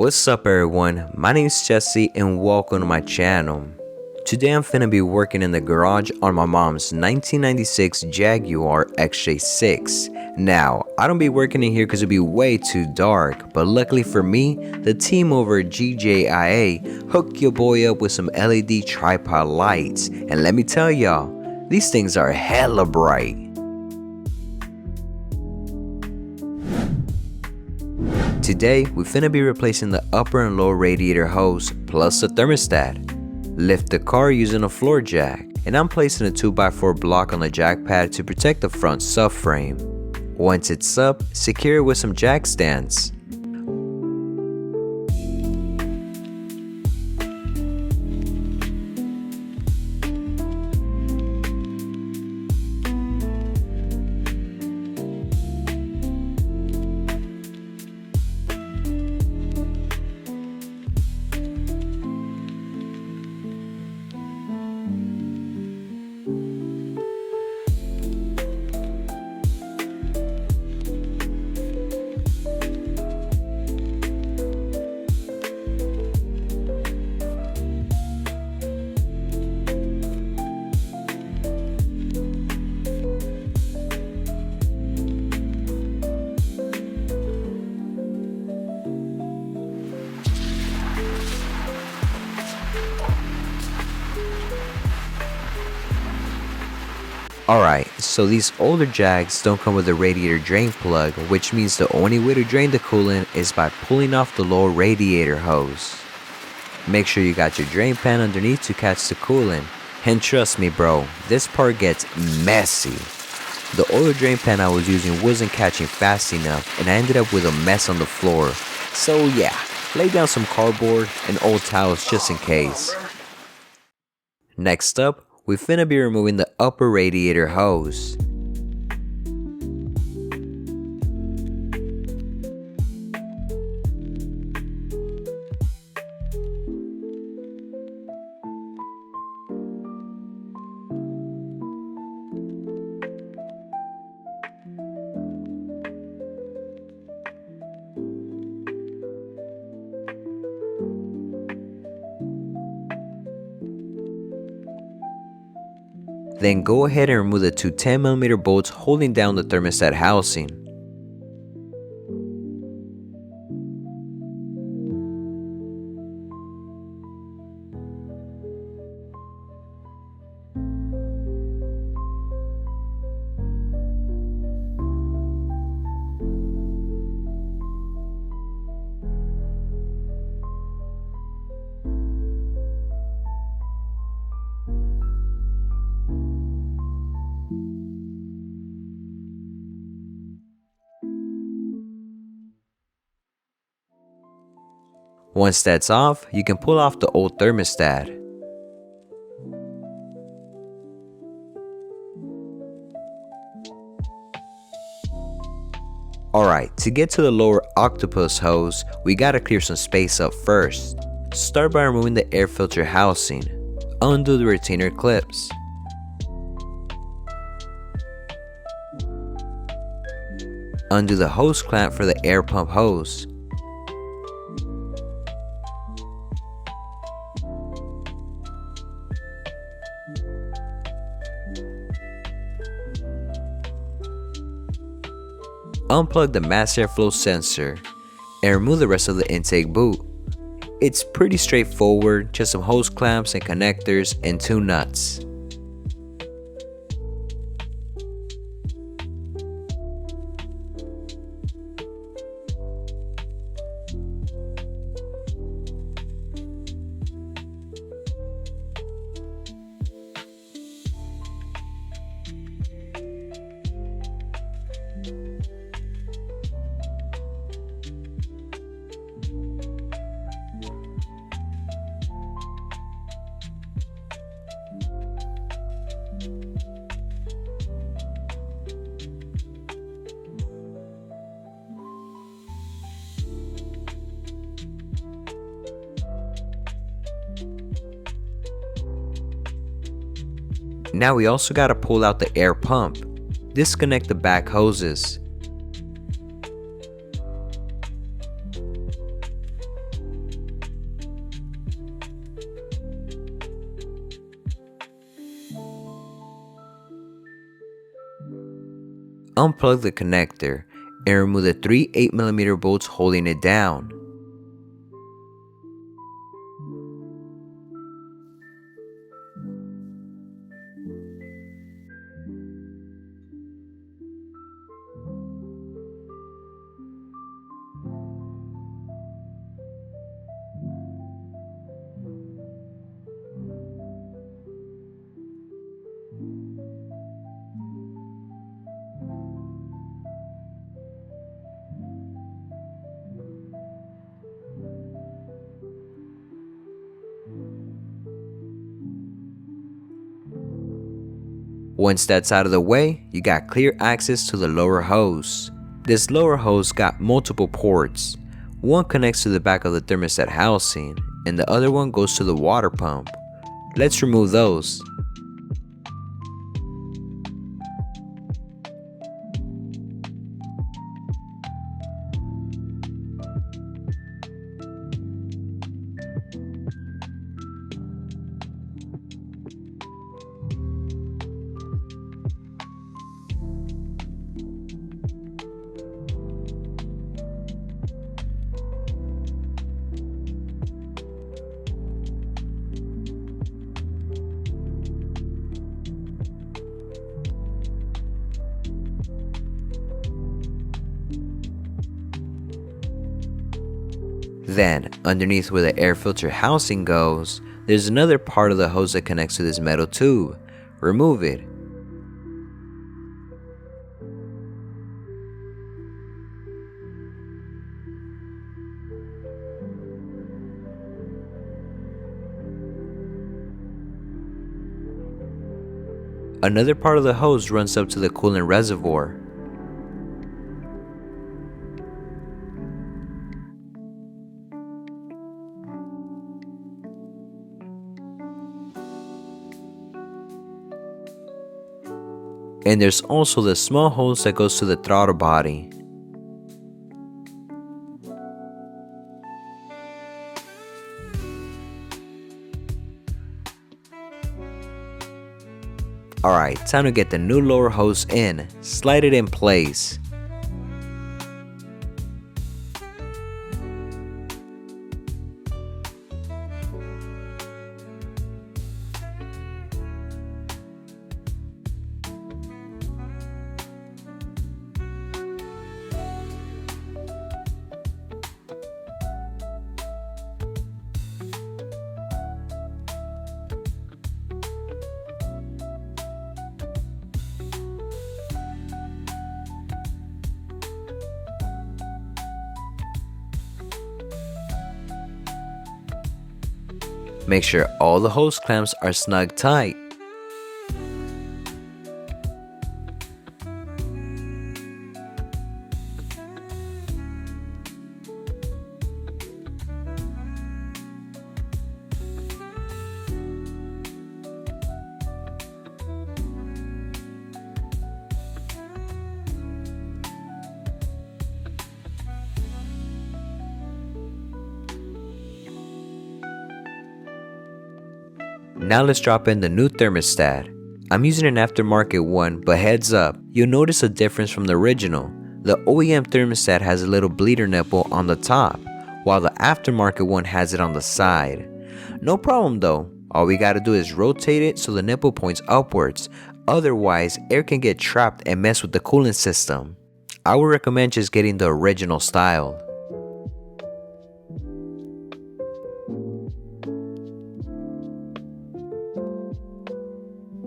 What's up everyone, my name is Jesse and welcome to my channel. Today I'm finna be working in the garage on my mom's 1996 Jaguar XJ6. Now, I don't be working in here because it'd be way too dark, but luckily for me, the team over at GJIA hooked your boy up with some LED tripod lights, and let me tell y'all, these things are hella bright. Today, we finna be replacing the upper and lower radiator hose plus the thermostat. Lift the car using a floor jack, and I'm placing a 2x4 block on the jack pad to protect the front subframe. Once it's up, secure it with some jack stands. Alright, so these older Jags don't come with a radiator drain plug, which means the only way to drain the coolant is by pulling off the lower radiator hose. Make sure you got your drain pan underneath to catch the coolant, and trust me bro, this part gets messy. The older drain pan I was using wasn't catching fast enough and I ended up with a mess on the floor, so yeah, lay down some cardboard and old towels just in case. Next up, we finna be removing the upper radiator hose. Then go ahead and remove the two 10mm bolts holding down the thermostat housing. Once that's off, you can pull off the old thermostat. Alright, to get to the lower octopus hose, we gotta clear some space up first. Start by removing the air filter housing. Undo the retainer clips. Undo the hose clamp for the air pump hose. Unplug the mass airflow sensor and remove the rest of the intake boot. It's pretty straightforward, just some hose clamps and connectors and two nuts. Now we also gotta pull out the air pump. Disconnect the back hoses. Unplug the connector and remove the 3 8mm bolts holding it down. Once that's out of the way, you got clear access to the lower hose. This lower hose got multiple ports. One connects to the back of the thermostat housing, and the other one goes to the water pump. Let's remove those. Then, underneath where the air filter housing goes, there's another part of the hose that connects to this metal tube. Remove it. Another part of the hose runs up to the coolant reservoir. And there's also the small hose that goes to the throttle body. Alright, time to get the new lower hose in. Slide it in place. Make sure all the hose clamps are snug tight. Now let's drop in the new thermostat. I'm using an aftermarket one, but heads up, you'll notice a difference from the original. The OEM thermostat has a little bleeder nipple on the top, while the aftermarket one has it on the side. No problem though, all we gotta do is rotate it so the nipple points upwards, otherwise air can get trapped and mess with the coolant system. I would recommend just getting the original style.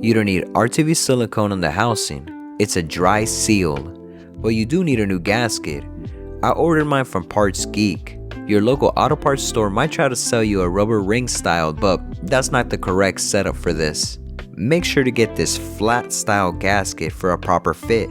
You don't need RTV silicone on the housing, it's a dry seal, but you do need a new gasket. I ordered mine from Parts Geek. Your local auto parts store might try to sell you a rubber ring style, but that's not the correct setup for this. Make sure to get this flat style gasket for a proper fit.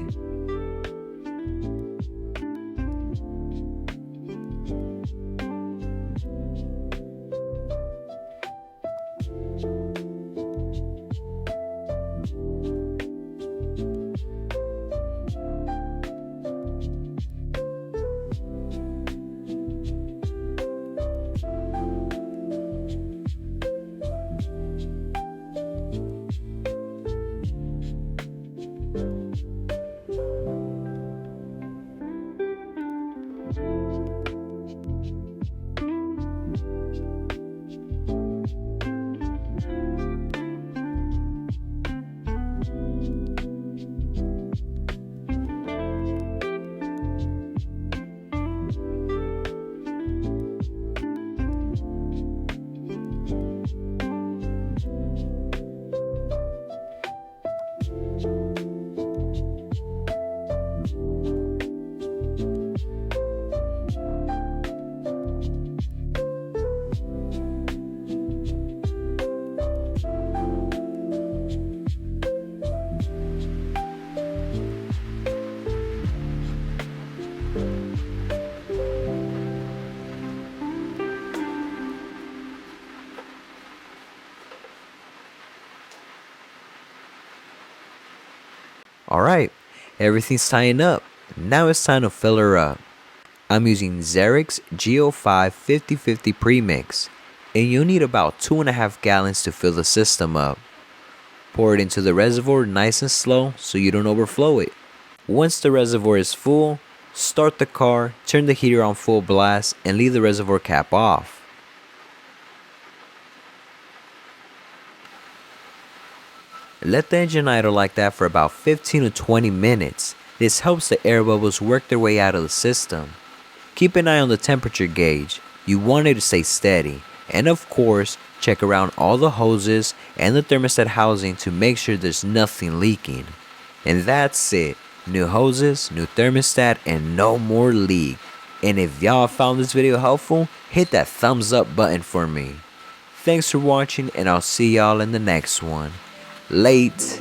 Alright, everything's tying up. Now it's time to fill her up. I'm using Xerix Go5 50/50 premix, and you'll need about 2.5 gallons to fill the system up. Pour it into the reservoir nice and slow so you don't overflow it. Once the reservoir is full, start the car, turn the heater on full blast, and leave the reservoir cap off. Let the engine idle like that for about 15 to 20 minutes. This helps the air bubbles work their way out of the system. Keep an eye on the temperature gauge. You want it to stay steady. And of course, check around all the hoses and the thermostat housing to make sure there's nothing leaking. And that's it. New hoses, new thermostat, and no more leak. And if y'all found this video helpful, hit that thumbs up button for me. Thanks for watching, and I'll see y'all in the next one. Late.